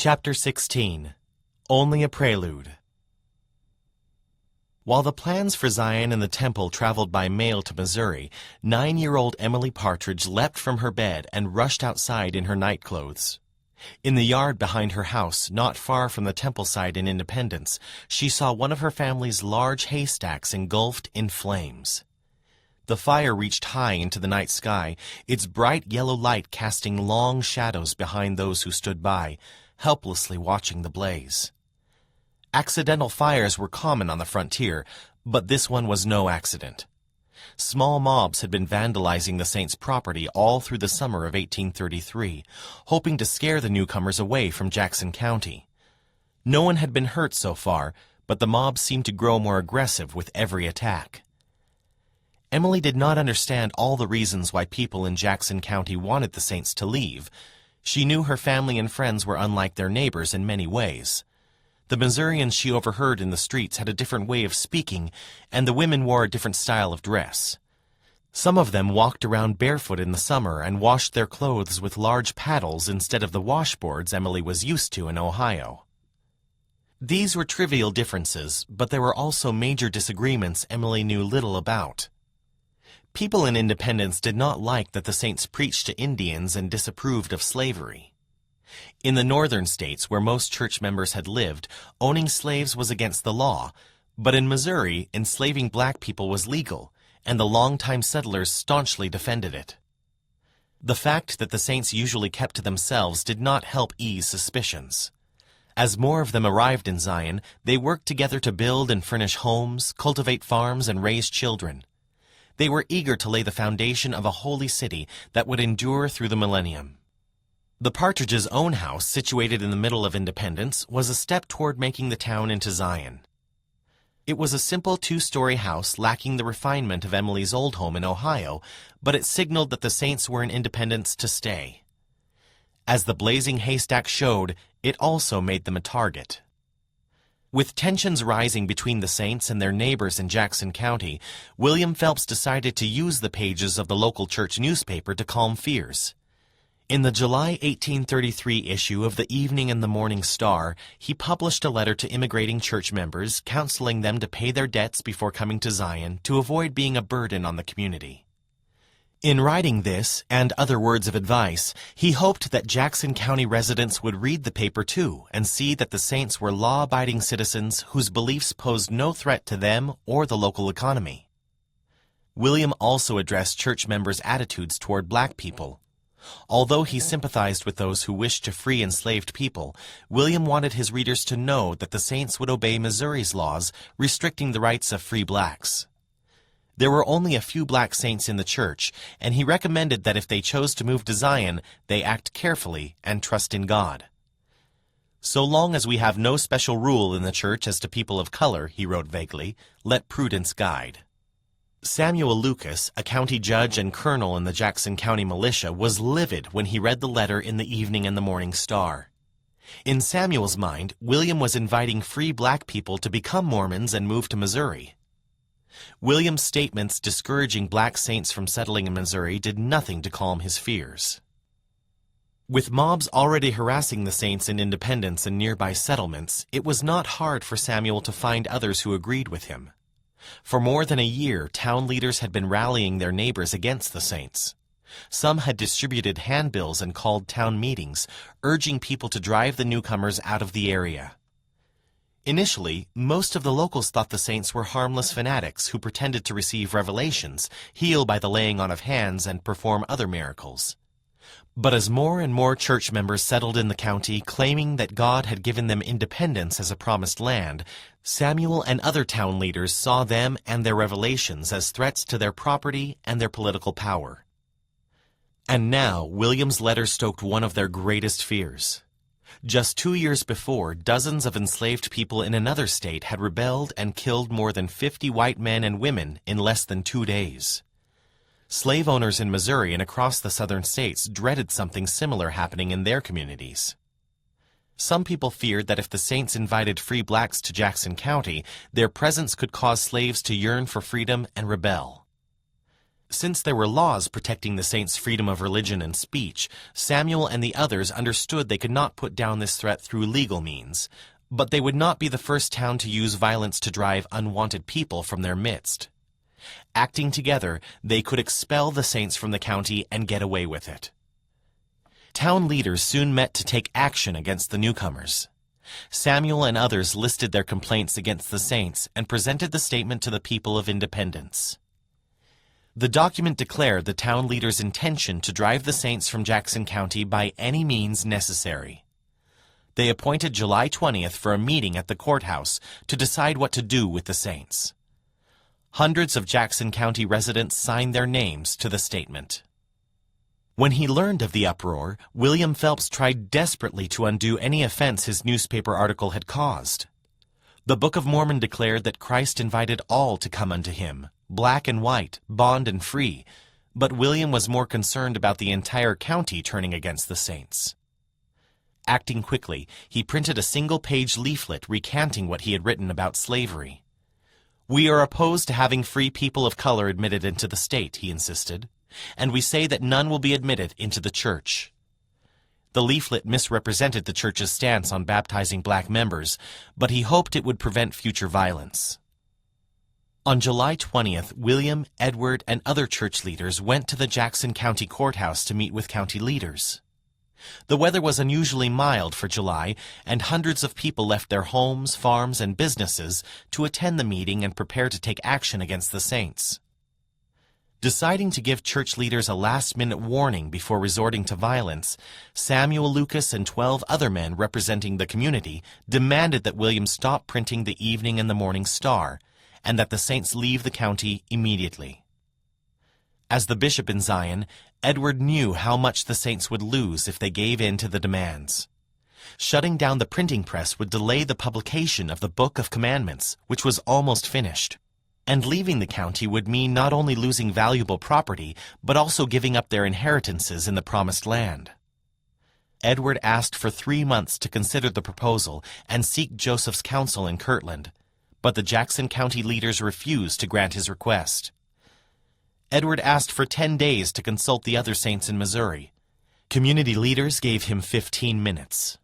Chapter 16. Only a Prelude. While the plans for Zion and the temple traveled by mail to Missouri, 9-year-old Emily Partridge leapt from her bed and rushed outside in her nightclothes. In the yard behind her house, not far from the temple site in Independence, she saw one of her family's large haystacks engulfed in flames. The fire reached high into the night sky, its bright yellow light casting long shadows behind those who stood by, helplessly watching the blaze. Accidental fires were common on the frontier, but this one was no accident. Small mobs had been vandalizing the Saints' property all through the summer of 1833, hoping to scare the newcomers away from Jackson County. No one had been hurt so far, but the mobs seemed to grow more aggressive with every attack. Emily did not understand all the reasons why people in Jackson County wanted the Saints to leave. She knew her family and friends were unlike their neighbors in many ways. The Missourians she overheard in the streets had a different way of speaking, and the women wore a different style of dress. Some of them walked around barefoot in the summer and washed their clothes with large paddles instead of the washboards Emily was used to in Ohio. These were trivial differences, but there were also major disagreements Emily knew little about. People in Independence did not like that the Saints preached to Indians and disapproved of slavery. In the northern states, where most church members had lived, owning slaves was against the law, but in Missouri, enslaving black people was legal, and the longtime settlers staunchly defended it. The fact that the Saints usually kept to themselves did not help ease suspicions. As more of them arrived in Zion, they worked together to build and furnish homes, cultivate farms, and raise children. They were eager to lay the foundation of a holy city that would endure through the millennium. The Partridges' own house, situated in the middle of Independence, was a step toward making the town into Zion. It was a simple 2-story house lacking the refinement of Emily's old home in Ohio, but it signaled that the Saints were in Independence to stay. As the blazing haystack showed, it also made them a target. With tensions rising between the Saints and their neighbors in Jackson County, William Phelps decided to use the pages of the local church newspaper to calm fears. In the July 1833 issue of the Evening and the Morning Star, he published a letter to immigrating church members counseling them to pay their debts before coming to Zion to avoid being a burden on the community. In writing this and other words of advice, he hoped that Jackson County residents would read the paper too and see that the Saints were law-abiding citizens whose beliefs posed no threat to them or the local economy. William also addressed church members' attitudes toward black people. Although he sympathized with those who wished to free enslaved people, William wanted his readers to know that the Saints would obey Missouri's laws restricting the rights of free blacks. There were only a few black saints in the church, and he recommended that if they chose to move to Zion, they act carefully and trust in God. "So long as we have no special rule in the church as to people of color," he wrote vaguely, "let prudence guide." Samuel Lucas, a county judge and colonel in the Jackson County militia, was livid when he read the letter in the Evening and the Morning Star. In Samuel's mind, William was inviting free black people to become Mormons and move to Missouri. William's statements discouraging black saints from settling in Missouri did nothing to calm his fears. With mobs already harassing the Saints in Independence and nearby settlements, it was not hard for Samuel to find others who agreed with him. For more than a year, town leaders had been rallying their neighbors against the Saints. Some had distributed handbills and called town meetings, urging people to drive the newcomers out of the area. Initially, most of the locals thought the Saints were harmless fanatics who pretended to receive revelations, heal by the laying on of hands, and perform other miracles. But as more and more church members settled in the county, claiming that God had given them independence as a promised land, Samuel and other town leaders saw them and their revelations as threats to their property and their political power. And now, William's letter stoked one of their greatest fears. Just 2 years before, dozens of enslaved people in another state had rebelled and killed more than 50 white men and women in less than 2 days. Slave owners in Missouri and across the southern states dreaded something similar happening in their communities. Some people feared that if the Saints invited free blacks to Jackson County, their presence could cause slaves to yearn for freedom and rebel. Since there were laws protecting the saints' freedom of religion and speech, Samuel and the others understood they could not put down this threat through legal means, but they would not be the first town to use violence to drive unwanted people from their midst. Acting together, they could expel the saints from the county and get away with it. Town leaders soon met to take action against the newcomers. Samuel and others listed their complaints against the saints and presented the statement to the people of Independence. The document declared the town leaders' intention to drive the saints from Jackson County by any means necessary. They appointed July 20th for a meeting at the courthouse to decide what to do with the saints. Hundreds of Jackson County residents signed their names to the statement. When he learned of the uproar, William Phelps tried desperately to undo any offense his newspaper article had caused. The Book of Mormon declared that Christ invited all to come unto him, black and white, bond and free, but William was more concerned about the entire county turning against the saints. Acting quickly, he printed a single-page leaflet recanting what he had written about slavery. "We are opposed to having free people of color admitted into the state," he insisted, "and we say that none will be admitted into the church." The leaflet misrepresented the church's stance on baptizing black members, but he hoped it would prevent future violence. On July 20th, William, Edward, and other church leaders went to the Jackson County Courthouse to meet with county leaders. The weather was unusually mild for July, and hundreds of people left their homes, farms, and businesses to attend the meeting and prepare to take action against the saints. Deciding to give church leaders a last-minute warning before resorting to violence, Samuel Lucas and 12 other men representing the community demanded that William stop printing the Evening and the Morning Star, and that the saints leave the county immediately. As the bishop in Zion, Edward knew how much the saints would lose if they gave in to the demands. Shutting down the printing press would delay the publication of the Book of Commandments, which was almost finished. And leaving the county would mean not only losing valuable property, but also giving up their inheritances in the Promised Land. Edward asked for 3 months to consider the proposal and seek Joseph's counsel in Kirtland, but the Jackson County leaders refused to grant his request. Edward asked for 10 days to consult the other saints in Missouri. Community leaders gave him 15 minutes.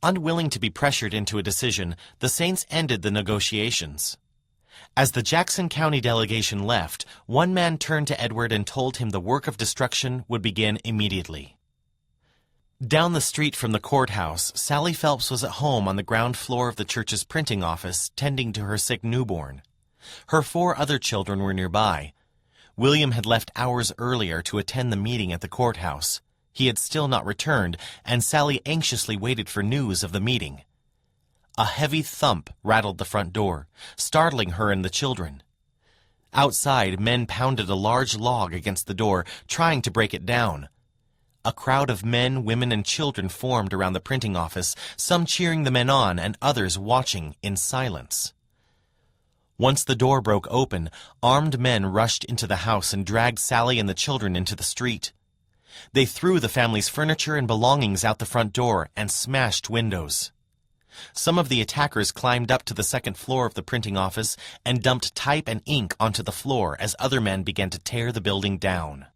Unwilling to be pressured into a decision, the saints ended the negotiations. As the Jackson County delegation left, one man turned to Edward and told him the work of destruction would begin immediately. Down the street from the courthouse, Sally Phelps was at home on the ground floor of the church's printing office, tending to her sick newborn. Her 4 other children were nearby. William had left hours earlier to attend the meeting at the courthouse. He had still not returned, and Sally anxiously waited for news of the meeting. A heavy thump rattled the front door, startling her and the children. Outside, men pounded a large log against the door, trying to break it down. A crowd of men, women, and children formed around the printing office, some cheering the men on and others watching in silence. Once the door broke open, armed men rushed into the house and dragged Sally and the children into the street. They threw the family's furniture and belongings out the front door and smashed windows. Some of the attackers climbed up to the second floor of the printing office and dumped type and ink onto the floor as other men began to tear the building down.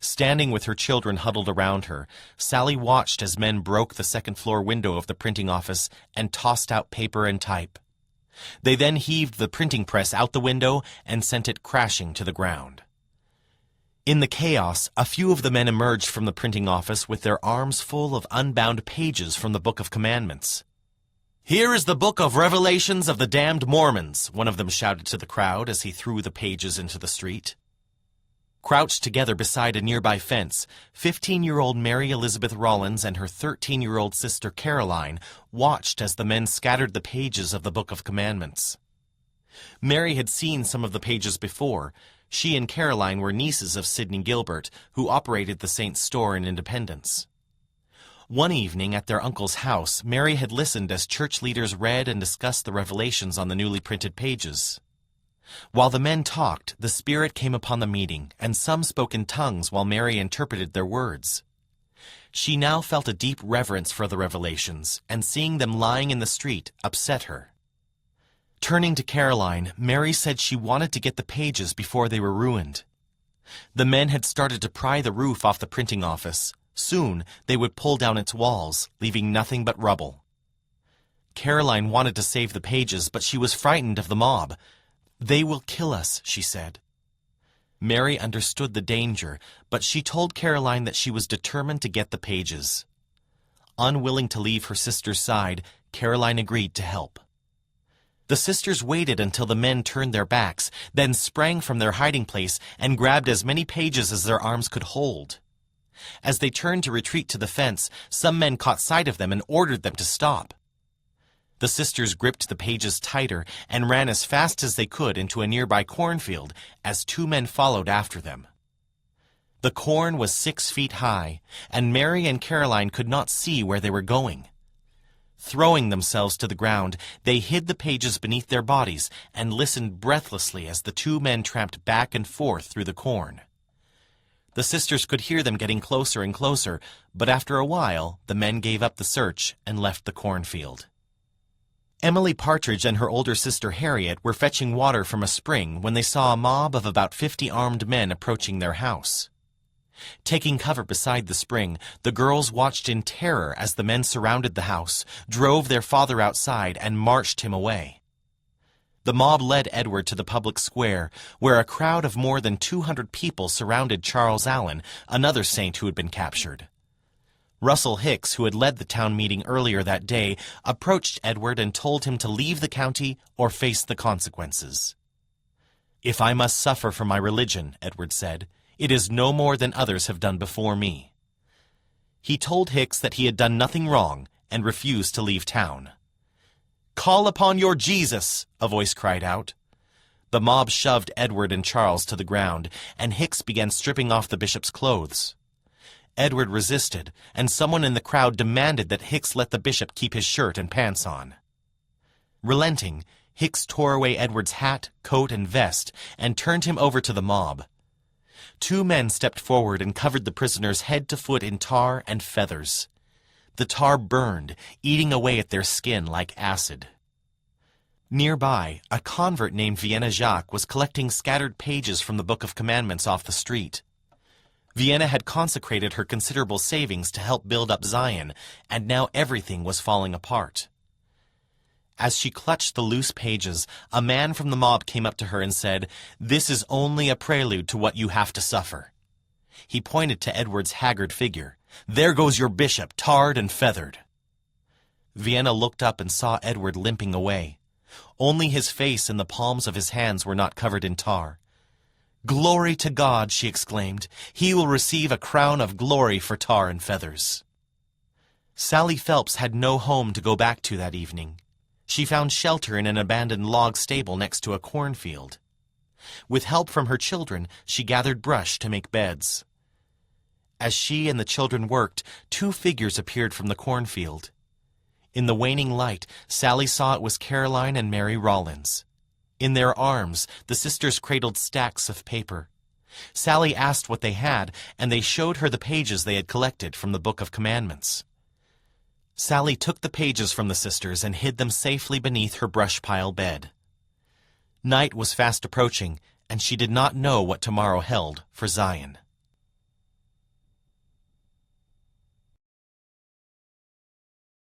Standing with her children huddled around her, Sally watched as men broke the second-floor window of the printing office and tossed out paper and type. They then heaved the printing press out the window and sent it crashing to the ground. In the chaos, a few of the men emerged from the printing office with their arms full of unbound pages from the Book of Commandments. "Here is the Book of Revelations of the Damned Mormons," one of them shouted to the crowd as he threw the pages into the street. Crouched together beside a nearby fence, 15-year-old Mary Elizabeth Rollins and her 13-year-old sister Caroline watched as the men scattered the pages of the Book of Commandments. Mary had seen some of the pages before. She and Caroline were nieces of Sidney Gilbert, who operated the Saints store in Independence. One evening at their uncle's house, Mary had listened as church leaders read and discussed the revelations on the newly printed pages. While the men talked, the Spirit came upon the meeting, and some spoke in tongues while Mary interpreted their words. She now felt a deep reverence for the revelations, and seeing them lying in the street upset her. Turning to Caroline, Mary said she wanted to get the pages before they were ruined. The men had started to pry the roof off the printing office. Soon, they would pull down its walls, leaving nothing but rubble. Caroline wanted to save the pages, but she was frightened of the mob. "They will kill us," she said. Mary understood the danger, but she told Caroline that she was determined to get the pages. Unwilling to leave her sister's side, Caroline agreed to help. The sisters waited until the men turned their backs, then sprang from their hiding place and grabbed as many pages as their arms could hold. As they turned to retreat to the fence, some men caught sight of them and ordered them to stop. The sisters gripped the pages tighter and ran as fast as they could into a nearby cornfield as two men followed after them. The corn was 6 feet high, and Mary and Caroline could not see where they were going. Throwing themselves to the ground, they hid the pages beneath their bodies and listened breathlessly as the two men tramped back and forth through the corn. The sisters could hear them getting closer and closer, but after a while, the men gave up the search and left the cornfield. Emily Partridge and her older sister Harriet were fetching water from a spring when they saw a mob of about 50 armed men approaching their house. Taking cover beside the spring, the girls watched in terror as the men surrounded the house, drove their father outside, and marched him away. The mob led Edward to the public square, where a crowd of more than 200 people surrounded Charles Allen, another saint who had been captured. Russell Hicks, who had led the town meeting earlier that day, approached Edward and told him to leave the county or face the consequences. "If I must suffer for my religion," Edward said, "it is no more than others have done before me." He told Hicks that he had done nothing wrong and refused to leave town. "Call upon your Jesus!" a voice cried out. The mob shoved Edward and Charles to the ground, and Hicks began stripping off the bishop's clothes. Edward resisted, and someone in the crowd demanded that Hicks let the bishop keep his shirt and pants on. Relenting, Hicks tore away Edward's hat, coat, and vest and turned him over to the mob. Two men stepped forward and covered the prisoner's head to foot in tar and feathers. The tar burned, eating away at their skin like acid. Nearby, a convert named Vienna Jacques was collecting scattered pages from the Book of Commandments off the street. Vienna had consecrated her considerable savings to help build up Zion, and now everything was falling apart. As she clutched the loose pages, a man from the mob came up to her and said, "This is only a prelude to what you have to suffer." He pointed to Edward's haggard figure. "There goes your bishop, tarred and feathered." Vienna looked up and saw Edward limping away. Only his face and the palms of his hands were not covered in tar. "Glory to God," she exclaimed. "He will receive a crown of glory for tar and feathers." Sally Phelps had no home to go back to that evening. She found shelter in an abandoned log stable next to a cornfield. With help from her children, she gathered brush to make beds. As she and the children worked, two figures appeared from the cornfield. In the waning light, Sally saw it was Caroline and Mary Rollins. In their arms, the sisters cradled stacks of paper. Sally asked what they had, and they showed her the pages they had collected from the Book of Commandments. Sally took the pages from the sisters and hid them safely beneath her brush-pile bed. Night was fast approaching, and she did not know what tomorrow held for Zion.